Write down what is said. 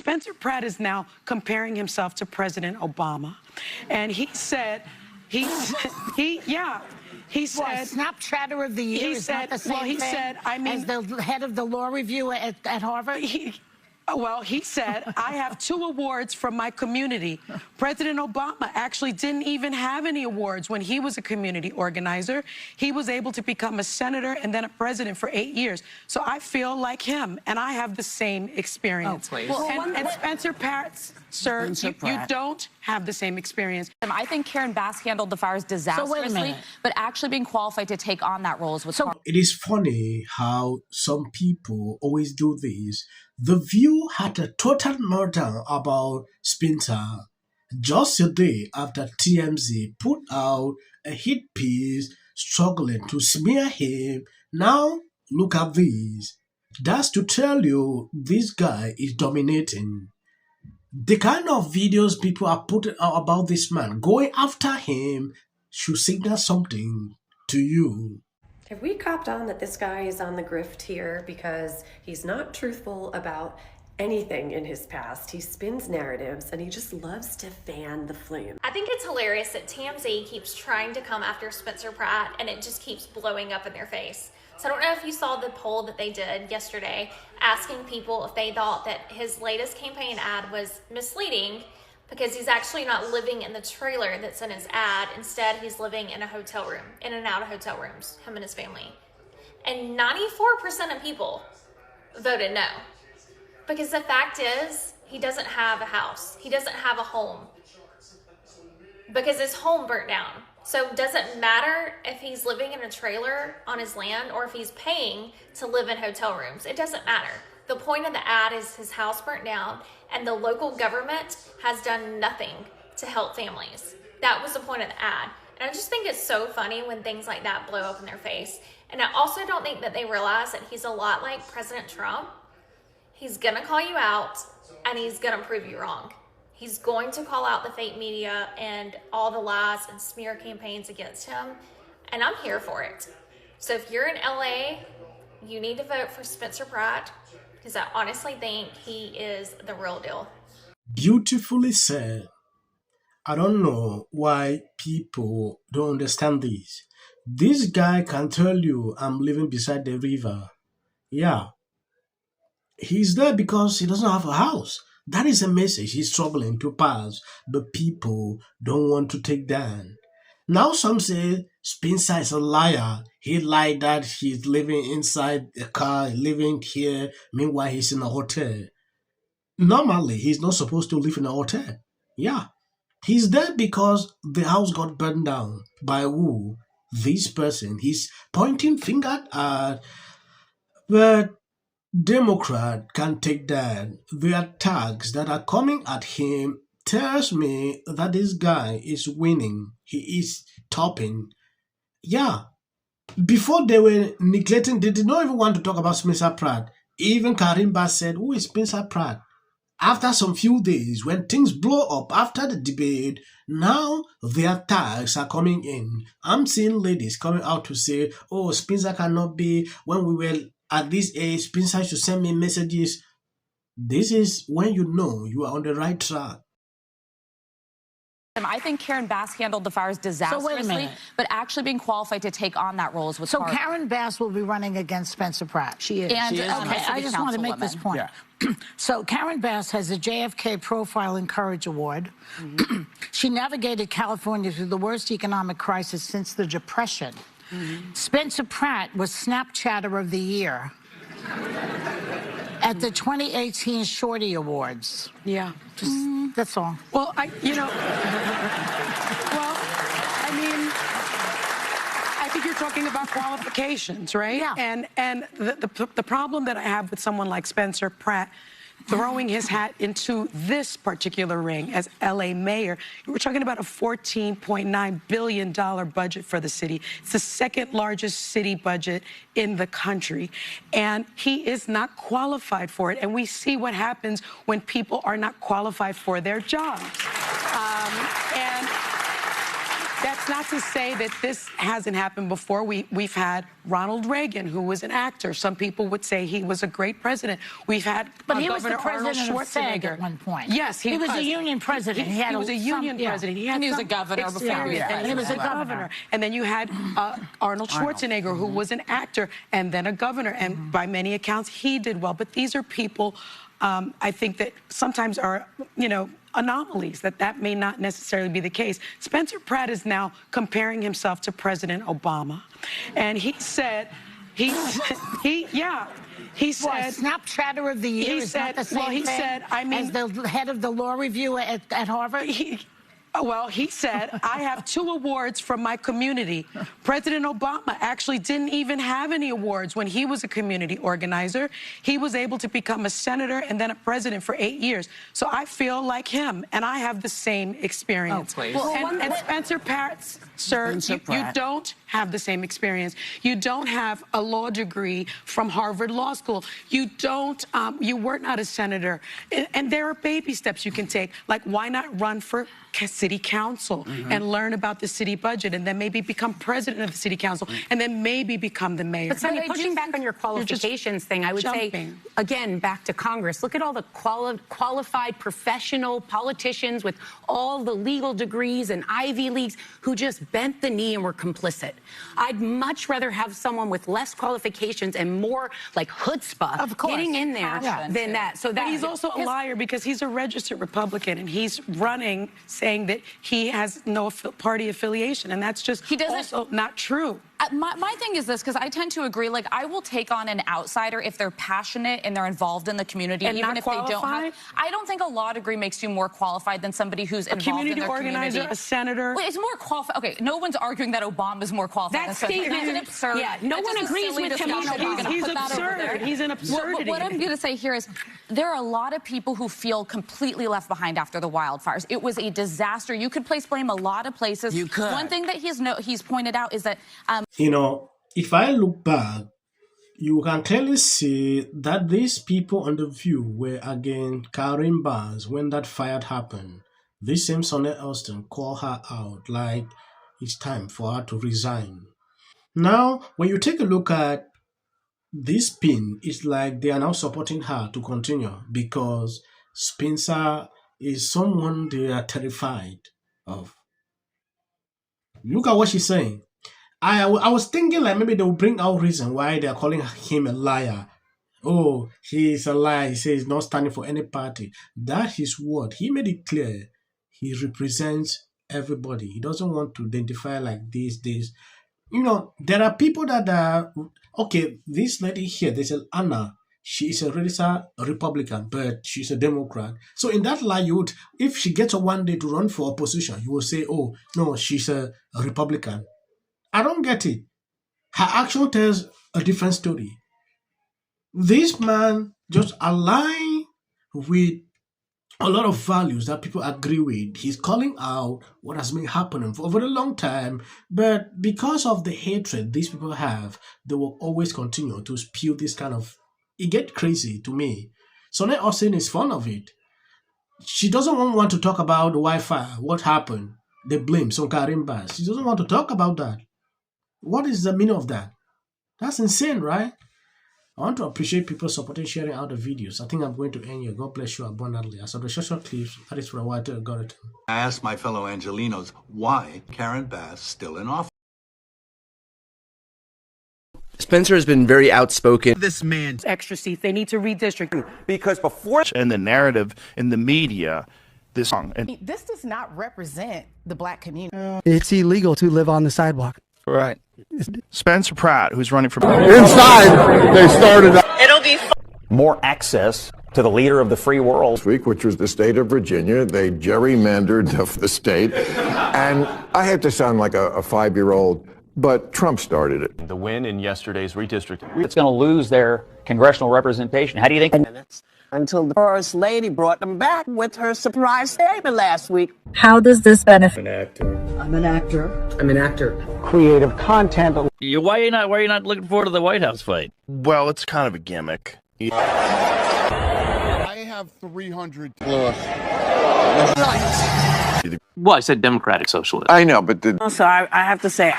Spencer Pratt is now comparing himself to President Obama. And he said, he said, Snapchatter of the year is not the same thing as the head of the law review at Harvard? He said, I have 2 awards from my community. President Obama actually didn't even have any awards when he was a community organizer. He was able to become a senator and then a president for 8 years. So I feel like him, and I have the same experience. Oh, please. And Spencer Pratt, sir, you don't have the same experience. I think Karen Bass handled the fires disastrously, but actually being qualified to take on that role is what's wrong. It is funny how some people always do this. The View had a total meltdown about Spencer just a day after TMZ put out a hit piece struggling to smear him. Now, look at this. That's to tell you this guy is dominating. The kind of videos people are putting out about this man, going after him, should signal something to you. Have we copped on that this guy is on the grift here because he's not truthful about anything in his past? He spins narratives and he just loves to fan the flame. I think it's hilarious that TMZ keeps trying to come after Spencer Pratt and it just keeps blowing up in their face. So I don't know if you saw the poll that they did yesterday asking people if they thought that his latest campaign ad was misleading because he's actually not living in the trailer that's in his ad. Instead, he's living in a hotel room, in and out of hotel rooms, him and his family. And 94% of people voted no. Because the fact is, he doesn't have a house. He doesn't have a home. Because his home burnt down. So it doesn't matter if he's living in a trailer on his land or if he's paying to live in hotel rooms. It doesn't matter. The point of the ad is his house burnt down and the local government has done nothing to help families. That was the point of the ad. And I just think it's so funny when things like that blow up in their face. And I also don't think that they realize that he's a lot like President Trump. He's gonna call you out and he's gonna prove you wrong. He's going to call out the fake media and all the lies and smear campaigns against him. And I'm here for it. So if you're in LA, you need to vote for Spencer Pratt because I honestly think he is the real deal. Beautifully said. I don't know why people don't understand this. This guy can tell you I'm living beside the river. Yeah. He's there because he doesn't have a house. That is a message he's struggling to pass, but people don't want to take down. Now some say Spencer is a liar. He lied that he's living inside a car, living here, meanwhile he's in a hotel. Normally, he's not supposed to live in a hotel. Yeah. He's there because the house got burned down. By who? This person. He's pointing finger at, but Democrat can take that. The attacks that are coming at him tells me that this guy is winning. He is topping. Yeah. Before they were neglecting, they did not even want to talk about Spencer Pratt. Even Karen Bass said, who is Spencer Pratt? After some few days, when things blow up after the debate, now the attacks are coming in. I'm seeing ladies coming out to say, oh, Spencer cannot be, when we were at this age, Spencer should send me messages. This is when you know you are on the right track. I think Karen Bass handled the fires disastrously, but actually being qualified to take on that role is what's hard. So Karen Bass will be running against Spencer Pratt. She is. And okay, I just want to make this point. Yeah. So Karen Bass has a JFK Profile and Courage Award. She navigated California through the worst economic crisis since the Depression. Spencer Pratt was Snapchatter of the Year at the 2018 Shorty Awards. Yeah. Just, that's all. Well, I think you're talking about qualifications, right? Yeah. And the problem that I have with someone like Spencer Pratt throwing his hat into this particular ring as LA mayor, we're talking about a $14.9 billion budget for the city. It's the second largest city budget in the country. And he is not qualified for it. And we see what happens when people are not qualified for their jobs. That's not to say that this hasn't happened before. We've had Ronald Reagan, who was an actor. Some people would say he was a great president. We've had but he Governor was the president Arnold of SAG Schwarzenegger at one point. Yes, he was a union president. He was a union president. He was a governor before. And he was a governor. And then you had Arnold Schwarzenegger, who was an actor and then a governor. And by many accounts, he did well. But these are people, I think, that sometimes are, anomalies, that may not necessarily be the case. Spencer Pratt is now comparing himself to President Obama. And he said, he said, Snapchatter of the year is not the same thing as the head of the law review at Harvard? He said, I have 2 awards from my community. President Obama actually didn't even have any awards when he was a community organizer. He was able to become a senator and then a president for 8 years. So I feel like him, and I have the same experience. Oh, please. And Spencer Pratt, sir, you don't have the same experience. You don't have a law degree from Harvard Law School. You don't, you were not a senator. And there are baby steps you can take. Like, why not run for city council and learn about the city budget and then maybe become president of the city council and then maybe become the mayor. But Sonia, pushing back on your qualifications thing, I would say, again, back to Congress, look at all the qualified professional politicians with all the legal degrees and Ivy Leagues who just bent the knee and were complicit. I'd much rather have someone with less qualifications and more like chutzpah getting in there than that. So that he's also a liar because he's a registered Republican and he's running saying that he has no party affiliation, and that's just also not true. My thing is this, because I tend to agree, like, I will take on an outsider if they're passionate and they're involved in the community, and even if they don't have... I don't think a law degree makes you more qualified than somebody who's involved in their community. A community organizer, a senator. Well, it's more qualified. Okay, no one's arguing that Obama's more qualified than Spencer. That's an absurd... Yeah, no one agrees with him on Obama. He's absurd. He's an absurdity. What I'm going to say here is there are a lot of people who feel completely left behind after the wildfires. It was a disaster. You could place blame a lot of places. You could. One thing that he's pointed out is that... if I look back, you can clearly see that these people on The View were against Karen Bass when that fire happened. This same Sonia Elston called her out like it's time for her to resign. Now, when you take a look at this spin, it's like they are now supporting her to continue because Spencer is someone they are terrified of. Look at what she's saying. I was thinking like maybe they will bring out reason why they are calling him a liar. Oh, he is a liar. He says he's not standing for any party. That is what he made it clear. He represents everybody. He doesn't want to identify like this. There are people that are okay. This lady here, there's an Anna. She is a registered Republican, but she's a Democrat. So in that light, if she gets one day to run for opposition, you will say, oh no, she's a Republican. I don't get it. Her action tells a different story. This man just aligns with a lot of values that people agree with. He's calling out what has been happening for over a long time, but because of the hatred these people have, they will always continue to spew this kind of... It gets crazy to me. Sonia Austin is fond of it. She doesn't want to talk about the wildfire, what happened, the blame, on Karen Bass. She doesn't want to talk about that. What is the meaning of that? That's insane, right? I want to appreciate people supporting, sharing out the videos. I think I'm going to end here. God bless you abundantly. As of the short clips, that is for a while to algorithm. I asked my fellow Angelinos why Karen Bass still in office. Spencer has been very outspoken. This man's extra seats. They need to redistrict. Because before and the narrative in the media, this song. And this does not represent the black community. It's illegal to live on the sidewalk. Right. Spencer Pratt, who's running for inside, they started. It'll be more access to the leader of the free world. This week, which was the state of Virginia, they gerrymandered the state, and I hate to sound like a 5-year-old, but Trump started it. The win in yesterday's redistricting. It's going to lose their congressional representation. How do you think? Until the First Lady brought them back with her surprise statement last week. How does this benefit? I'm an actor. I'm an actor. I'm an actor. Creative content. Why are you not looking forward to the White House fight? Well, it's kind of a gimmick. I have 300. Lewis. Well, I said democratic socialist. I know, but So I have to say,